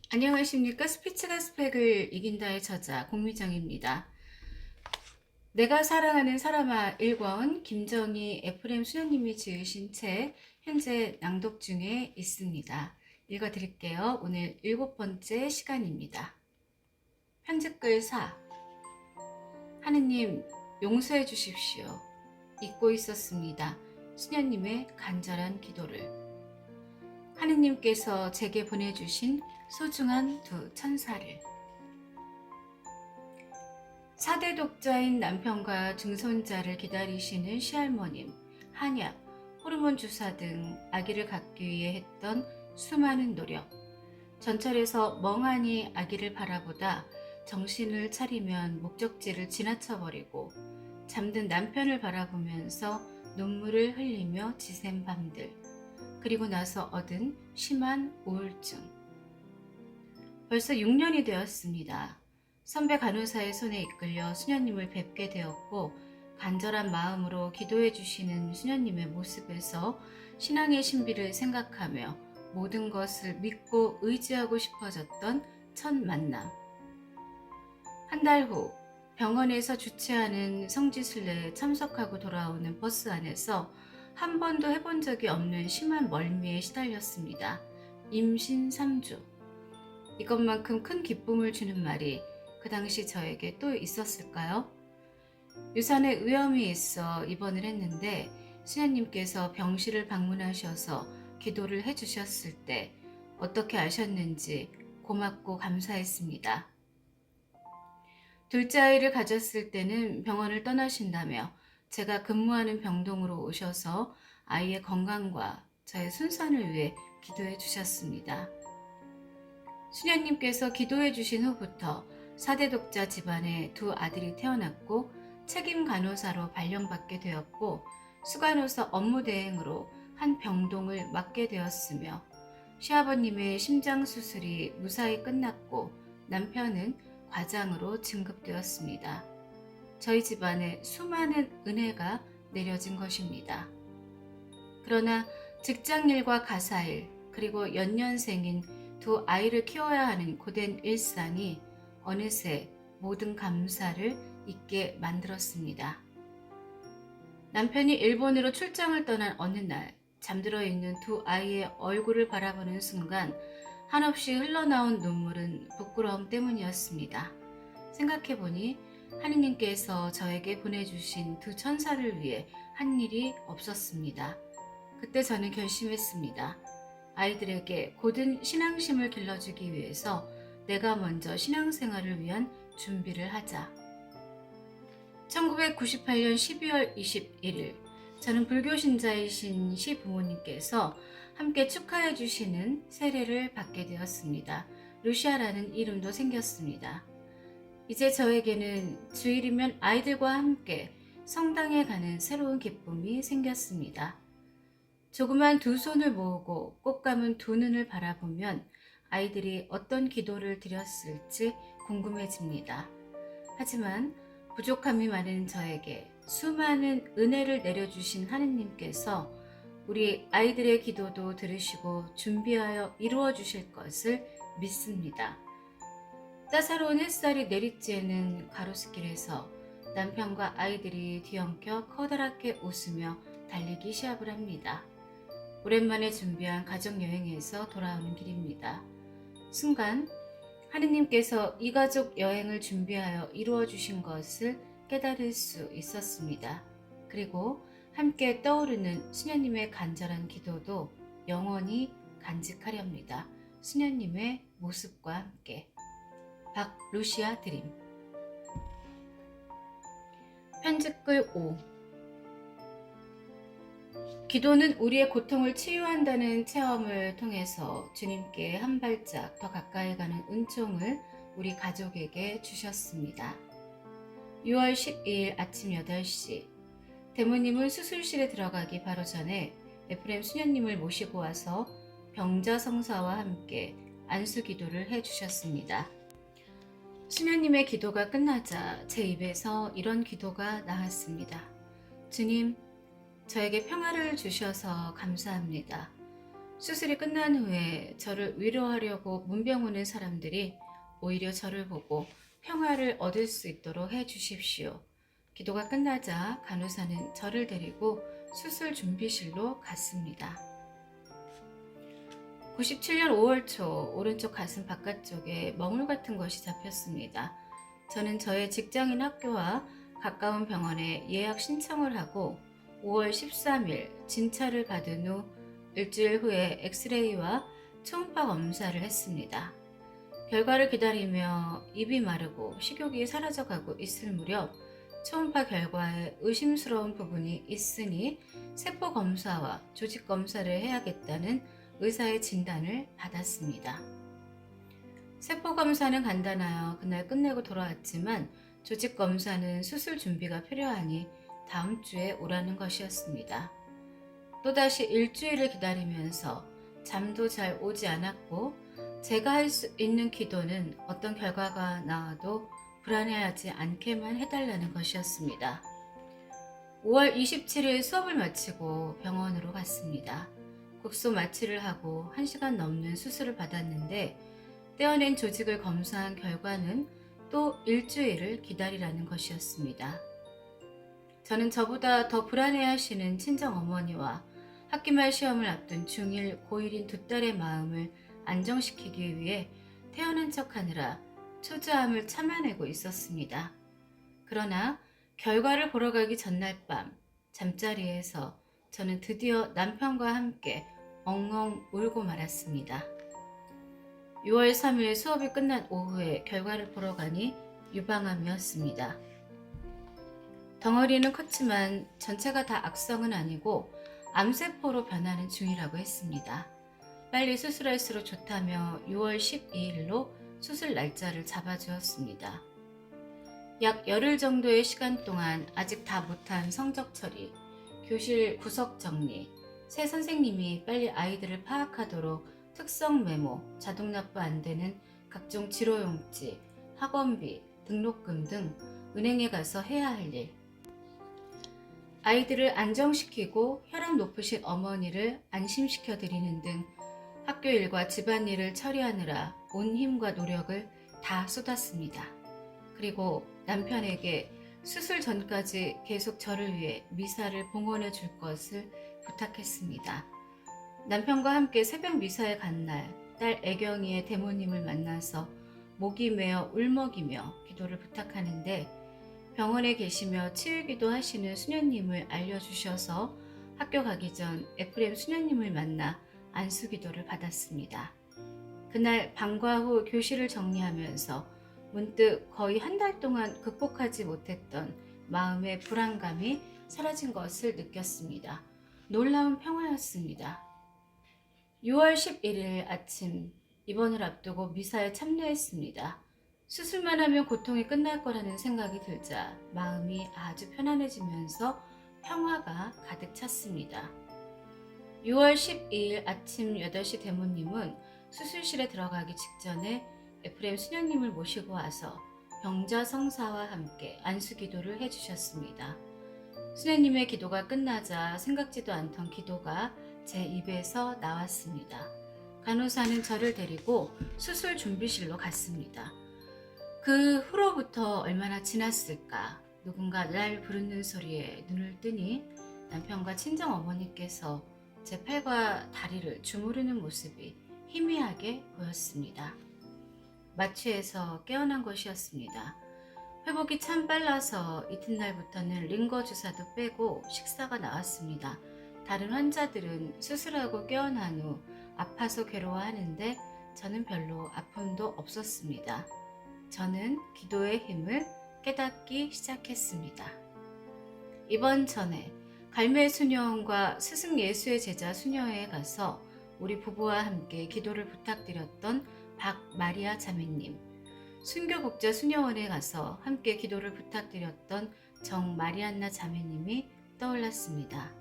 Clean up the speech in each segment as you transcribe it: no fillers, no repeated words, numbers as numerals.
안녕하십니까? 스피츠가 스펙을 이긴다의 저자 공미정입니다. 내가 사랑하는 사람아 일권 김정희 에프레임 수녀님이 지으신 책 현재 낭독 중에 있습니다. 읽어드릴게요. 오늘 7번째 시간입니다. 편집글 4. 하느님 용서해 주십시오. 잊고 있었습니다. 수녀님의 간절한 기도를. 하느님께서 제게 보내주신 소중한 두 천사를. 4대 독자인 남편과 증손자를 기다리시는 시할머님, 한약, 호르몬 주사 등 아기를 갖기 위해 했던 수많은 노력. 전철에서 멍하니 아기를 바라보다 정신을 차리면 목적지를 지나쳐버리고 잠든 남편을 바라보면서 눈물을 흘리며 지샌 밤들. 그리고 나서 얻은 심한 우울증. 벌써 6년이 되었습니다. 선배 간호사의 손에 이끌려 수녀님을 뵙게 되었고 간절한 마음으로 기도해 주시는 수녀님의 모습에서 신앙의 신비를 생각하며 모든 것을 믿고 의지하고 싶어졌던 첫 만남. 한 달 후 병원에서 주최하는 성지순례에 참석하고 돌아오는 버스 안에서 한 번도 해본 적이 없는 심한 멀미에 시달렸습니다. 임신 3주. 이것만큼 큰 기쁨을 주는 말이 그 당시 저에게 또 있었을까요? 유산에 위험이 있어 입원을 했는데 수녀님께서 병실을 방문하셔서 기도를 해주셨을 때 어떻게 아셨는지 고맙고 감사했습니다. 둘째 아이를 가졌을 때는 병원을 떠나신다며 제가 근무하는 병동으로 오셔서 아이의 건강과 저의 순산을 위해 기도해 주셨습니다. 수녀님께서 기도해 주신 후부터 4대 독자 집안에 두 아들이 태어났고 책임 간호사로 발령받게 되었고 수간호사 업무 대행으로 한 병동을 맡게 되었으며 시아버님의 심장 수술이 무사히 끝났고 남편은 과장으로 진급되었습니다. 저희 집안에 수많은 은혜가 내려진 것입니다. 그러나 직장일과 가사일 그리고 연년생인 두 아이를 키워야 하는 고된 일상이 어느새 모든 감사를 잊게 만들었습니다. 남편이 일본으로 출장을 떠난 어느 날 잠들어 있는 두 아이의 얼굴을 바라보는 순간 한없이 흘러나온 눈물은 부끄러움 때문이었습니다. 생각해보니 하느님께서 저에게 보내주신 두 천사를 위해 한 일이 없었습니다. 그때 저는 결심했습니다. 아이들에게 고든 신앙심을 길러주기 위해서 내가 먼저 신앙생활을 위한 준비를 하자. 1998년 12월 21일 저는 불교 신자이신 시부모님께서 함께 축하해 주시는 세례를 받게 되었습니다. 루시아라는 이름도 생겼습니다. 이제 저에게는 주일이면 아이들과 함께 성당에 가는 새로운 기쁨이 생겼습니다. 조그만 두 손을 모으고 꼭 감은 두 눈을 바라보면 아이들이 어떤 기도를 드렸을지 궁금해집니다. 하지만 부족함이 많은 저에게 수많은 은혜를 내려주신 하느님께서 우리 아이들의 기도도 들으시고 준비하여 이루어 주실 것을 믿습니다. 따사로운 햇살이 내리쬐는 가로수길에서 남편과 아이들이 뒤엉켜 커다랗게 웃으며 달리기 시합을 합니다. 오랜만에 준비한 가족여행에서 돌아오는 길입니다. 순간 하느님께서 이 가족 여행을 준비하여 이루어 주신 것을 깨달을 수 있었습니다. 그리고 함께 떠오르는 수녀님의 간절한 기도도 영원히 간직하렵니다. 수녀님의 모습과 함께. 박루시아 드림. 편집글 5. 기도는 우리의 고통을 치유한다는 체험을 통해서 주님께 한 발짝 더 가까이 가는 은총을 우리 가족에게 주셨습니다. 6월 12일 아침 8시 대모님은 수술실에 들어가기 바로 전에 에프레임 수녀님을 모시고 와서 병자 성사와 함께 안수 기도를 해주셨습니다. 수녀님의 기도가 끝나자 제 입에서 이런 기도가 나왔습니다. 주님, 저에게 평화를 주셔서 감사합니다. 수술이 끝난 후에 저를 위로하려고 문병 오는 사람들이 오히려 저를 보고 평화를 얻을 수 있도록 해 주십시오. 기도가 끝나자 간호사는 저를 데리고 수술 준비실로 갔습니다. 97년 5월 초 오른쪽 가슴 바깥쪽에 멍울 같은 것이 잡혔습니다. 저는 저의 직장인 학교와 가까운 병원에 예약 신청을 하고 5월 13일 진찰을 받은 후 일주일 후에 엑스레이와 초음파 검사를 했습니다. 결과를 기다리며 입이 마르고 식욕이 사라져가고 있을 무렵 초음파 결과에 의심스러운 부분이 있으니 세포 검사와 조직 검사를 해야겠다는 의사의 진단을 받았습니다. 세포 검사는 간단하여 그날 끝내고 돌아왔지만 조직 검사는 수술 준비가 필요하니 다음 주에 오라는 것이었습니다. 또다시 일주일을 기다리면서 잠도 잘 오지 않았고 제가 할 수 있는 기도는 어떤 결과가 나와도 불안해하지 않게만 해달라는 것이었습니다. 5월 27일 수업을 마치고 병원으로 갔습니다. 국소 마취를 하고 1시간 넘는 수술을 받았는데 떼어낸 조직을 검사한 결과는 또 일주일을 기다리라는 것이었습니다. 저는 저보다 더 불안해하시는 친정어머니와 학기말 시험을 앞둔 중1, 고1인 두 딸의 마음을 안정시키기 위해 태어난 척하느라 초조함을 참아내고 있었습니다. 그러나 결과를 보러 가기 전날 밤 잠자리에서 저는 드디어 남편과 함께 엉엉 울고 말았습니다. 6월 3일 수업이 끝난 오후에 결과를 보러 가니 유방암이었습니다. 덩어리는 컸지만 전체가 다 악성은 아니고 암세포로 변하는 중이라고 했습니다. 빨리 수술할수록 좋다며 6월 12일로 수술 날짜를 잡아주었습니다. 약 열흘 정도의 시간 동안 아직 다 못한 성적 처리, 교실 구석 정리, 새 선생님이 빨리 아이들을 파악하도록 특성 메모, 자동 납부 안 되는 각종 지로용지, 학원비, 등록금 등 은행에 가서 해야 할 일, 아이들을 안정시키고 혈압 높으신 어머니를 안심시켜 드리는 등 학교 일과 집안일을 처리하느라 온 힘과 노력을 다 쏟았습니다. 그리고 남편에게 수술 전까지 계속 저를 위해 미사를 봉헌해 줄 것을 부탁했습니다. 남편과 함께 새벽 미사에 간 날, 딸 애경이의 대모님을 만나서 목이 메어 울먹이며 기도를 부탁하는데 병원에 계시며 치유기도 하시는 수녀님을 알려주셔서 학교 가기 전 에프렘 수녀님을 만나 안수기도를 받았습니다. 그날 방과 후 교실을 정리하면서 문득 거의 한 달 동안 극복하지 못했던 마음의 불안감이 사라진 것을 느꼈습니다. 놀라운 평화였습니다. 6월 11일 아침 입원을 앞두고 미사에 참여했습니다. 수술만 하면 고통이 끝날 거라는 생각이 들자 마음이 아주 편안해지면서 평화가 가득 찼습니다. 6월 12일 아침 8시 대모님은 수술실에 들어가기 직전에 에프렘 수녀님을 모시고 와서 병자 성사와 함께 안수기도를 해주셨습니다. 수녀님의 기도가 끝나자 생각지도 않던 기도가 제 입에서 나왔습니다. 간호사는 저를 데리고 수술 준비실로 갔습니다. 그 후로부터 얼마나 지났을까? 누군가 날 부르는 소리에 눈을 뜨니 남편과 친정 어머니께서 제 팔과 다리를 주무르는 모습이 희미하게 보였습니다. 마취해서 깨어난 것이었습니다. 회복이 참 빨라서 이튿날부터는 링거 주사도 빼고 식사가 나왔습니다. 다른 환자들은 수술하고 깨어난 후 아파서 괴로워하는데 저는 별로 아픔도 없었습니다. 저는 기도의 힘을 깨닫기 시작했습니다. 이번 전에 갈매 수녀원과 스승 예수의 제자 수녀회에 가서 우리 부부와 함께 기도를 부탁드렸던 박마리아 자매님, 순교국자 수녀원에 가서 함께 기도를 부탁드렸던 정마리안나 자매님이 떠올랐습니다.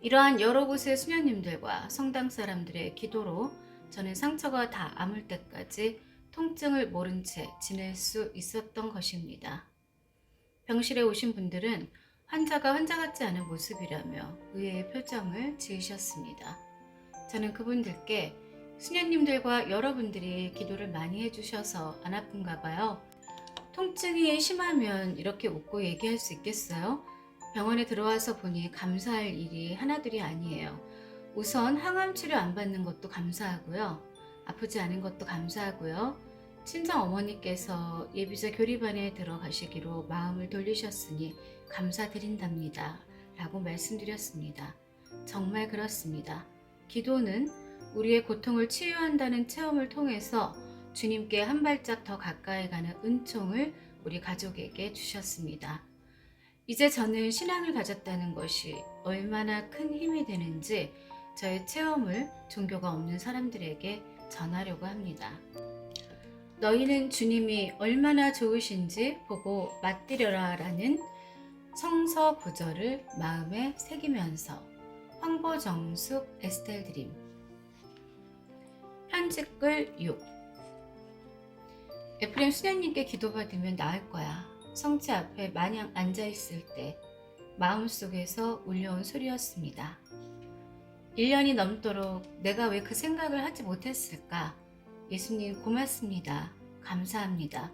이러한 여러 곳의 수녀님들과 성당 사람들의 기도로 저는 상처가 다 아물 때까지 통증을 모른 채 지낼 수 있었던 것입니다. 병실에 오신 분들은 환자가 환자 같지 않은 모습이라며 의외의 표정을 지으셨습니다. 저는 그분들께 수녀님들과 여러분들이 기도를 많이 해주셔서 안 아픈가 봐요. 통증이 심하면 이렇게 웃고 얘기할 수 있겠어요? 병원에 들어와서 보니 감사할 일이 하나둘이 아니에요. 우선 항암 치료 안 받는 것도 감사하고요. 아프지 않은 것도 감사하고요. 친정 어머니께서 예비자 교리반에 들어가시기로 마음을 돌리셨으니 감사드린답니다. 라고 말씀드렸습니다. 정말 그렇습니다. 기도는 우리의 고통을 치유한다는 체험을 통해서 주님께 한 발짝 더 가까이 가는 은총을 우리 가족에게 주셨습니다. 이제 저는 신앙을 가졌다는 것이 얼마나 큰 힘이 되는지 저의 체험을 종교가 없는 사람들에게 전하려고 합니다. 너희는 주님이 얼마나 좋으신지 보고 맛들여라 라는 성서 구절을 마음에 새기면서 황보정숙 에스텔 드림 편집글 6 에프레임 수녀님께 기도받으면 나을 거야. 성체 앞에 마냥 앉아있을 때 마음속에서 울려온 소리였습니다. 1년이 넘도록 내가 왜 그 생각을 하지 못했을까? 예수님 고맙습니다. 감사합니다.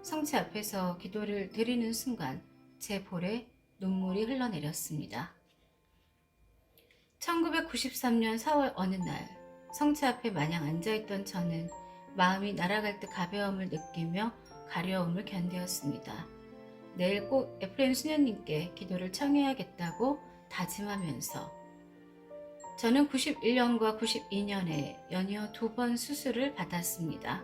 성체 앞에서 기도를 드리는 순간 제 볼에 눈물이 흘러내렸습니다. 1993년 4월 어느 날 성체 앞에 마냥 앉아있던 저는 마음이 날아갈 듯 가벼움을 느끼며 가려움을 견디었습니다. 내일 꼭 에프레임 수녀님께 기도를 청해야겠다고 다짐하면서 저는 91년과 92년에 연이어 2번 수술을 받았습니다.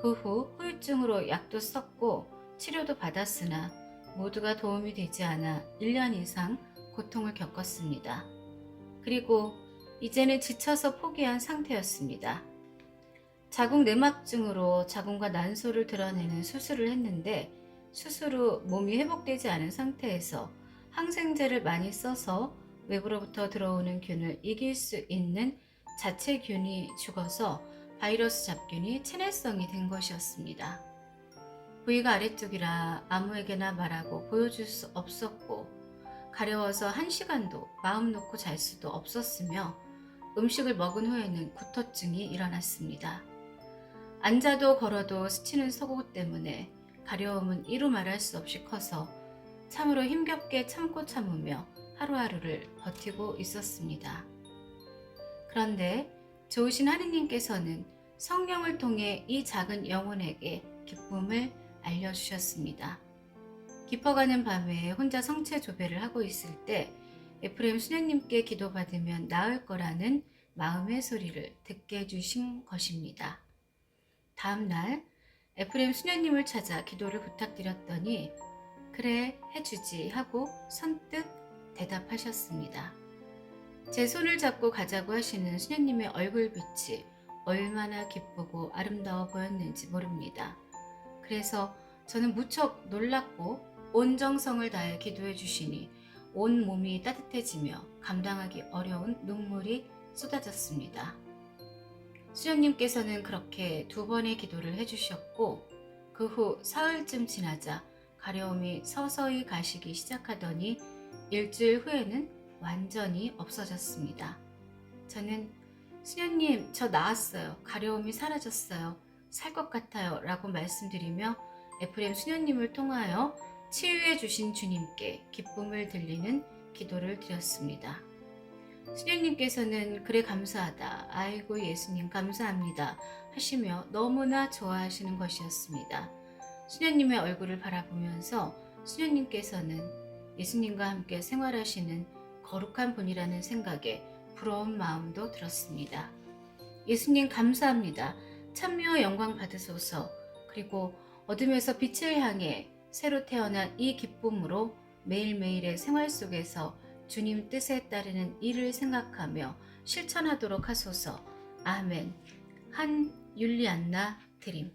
그 후 후유증으로 약도 썼고 치료도 받았으나 모두가 도움이 되지 않아 1년 이상 고통을 겪었습니다. 그리고 이제는 지쳐서 포기한 상태였습니다. 자궁 내막증으로 자궁과 난소를 드러내는 수술을 했는데 수술 후 몸이 회복되지 않은 상태에서 항생제를 많이 써서 외부로부터 들어오는 균을 이길 수 있는 자체균이 죽어서 바이러스 잡균이 체내성이 된 것이었습니다. 부위가 아래쪽이라 아무에게나 말하고 보여줄 수 없었고 가려워서 1시간도 마음 놓고 잘 수도 없었으며 음식을 먹은 후에는 구토증이 일어났습니다. 앉아도 걸어도 스치는 속옷 때문에 가려움은 이루 말할 수 없이 커서 참으로 힘겹게 참고 참으며 하루하루를 버티고 있었습니다. 그런데 좋으신 하느님께서는 성령을 통해 이 작은 영혼에게 기쁨을 알려주셨습니다. 깊어가는 밤에 혼자 성체 조배를 하고 있을 때 에프레임 수녀님께 기도받으면 나을 거라는 마음의 소리를 듣게 해주신 것입니다. 다음날 에프레임 수녀님을 찾아 기도를 부탁드렸더니 그래 해주지 하고 선뜻 대답하셨습니다. 제 손을 잡고 가자고 하시는 수녀님의 얼굴빛이 얼마나 기쁘고 아름다워 보였는지 모릅니다. 그래서 저는 무척 놀랐고 온 정성을 다해 기도해 주시니 온 몸이 따뜻해지며 감당하기 어려운 눈물이 쏟아졌습니다. 수녀님께서는 그렇게 2번의 기도를 해주셨고 그 후 사흘쯤 지나자 가려움이 서서히 가시기 시작하더니 일주일 후에는 완전히 없어졌습니다. 저는 수녀님 저 나았어요. 가려움이 사라졌어요. 살 것 같아요. 라고 말씀드리며 에프레임 수녀님을 통하여 치유해 주신 주님께 기쁨을 들리는 기도를 드렸습니다. 수녀님께서는 그래 감사하다. 아이고 예수님 감사합니다. 하시며 너무나 좋아하시는 것이었습니다. 수녀님의 얼굴을 바라보면서 수녀님께서는 예수님과 함께 생활하시는 거룩한 분이라는 생각에 부러운 마음도 들었습니다. 예수님 감사합니다. 찬미와 영광 받으소서. 그리고 어둠에서 빛을 향해 새로 태어난 이 기쁨으로 매일매일의 생활 속에서 주님 뜻에 따르는 일을 생각하며 실천하도록 하소서. 아멘. 한 율리안나 드림.